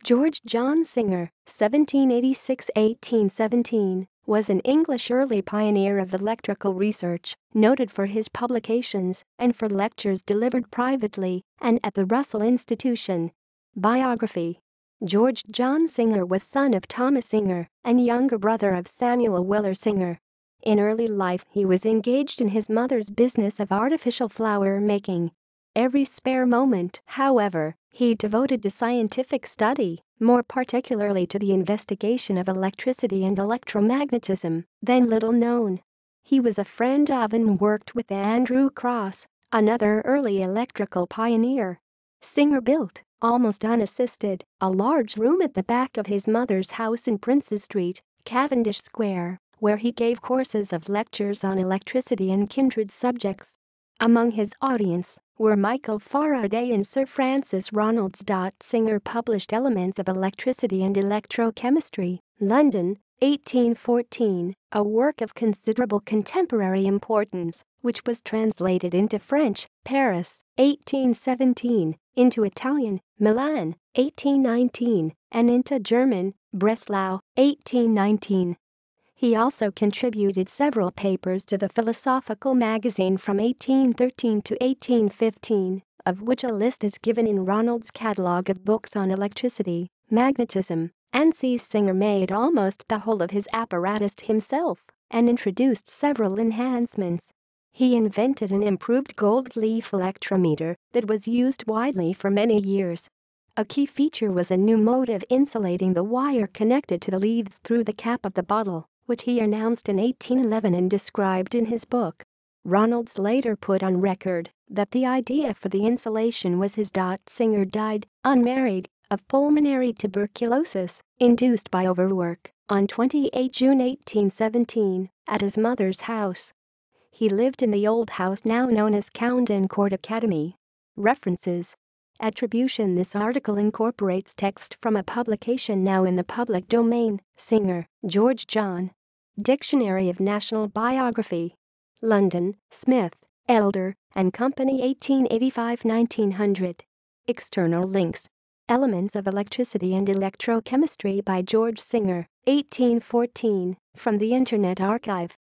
George John Singer, 1786–1817, was an English early pioneer of electrical research, noted for his publications and for lectures delivered privately and at the Russell Institution. Biography. George John Singer was son of Thomas Singer and younger brother of Samuel Weller Singer. In early life he was engaged in his mother's business of artificial flower making. Every spare moment, however, he devoted to scientific study, more particularly to the investigation of electricity and electromagnetism, then little known. He was a friend of and worked with Andrew Cross, another early electrical pioneer. Singer built, almost unassisted, a large room at the back of his mother's house in Princes Street, Cavendish Square, where he gave courses of lectures on electricity and kindred subjects. Among his audience were Michael Faraday and Sir Francis Ronalds. Singer published Elements of Electricity and Electrochemistry, London, 1814, a work of considerable contemporary importance, which was translated into French, Paris, 1817, into Italian, Milan, 1819, and into German, Breslau, 1819. He also contributed several papers to the Philosophical Magazine from 1813 to 1815, of which a list is given in Ronald's catalogue of books on electricity, magnetism, and Singer made almost the whole of his apparatus himself and introduced several enhancements. He invented an improved gold-leaf electrometer that was used widely for many years. A key feature was a new mode of insulating the wire connected to the leaves through the cap of the bottle, which he announced in 1811 and described in his book. Ronalds later put on record that the idea for the insulation was his. Singer died, unmarried, of pulmonary tuberculosis, induced by overwork, on 28 June 1817, at his mother's house. He lived in the old house now known as Cowden Court Academy. References. Attribution. This article incorporates text from a publication now in the public domain. Singer, George John. Dictionary of National Biography. London, Smith, Elder and Company, 1885–1900. External links. Elements of Electricity and Electrochemistry by George Singer, 1814, from the Internet Archive.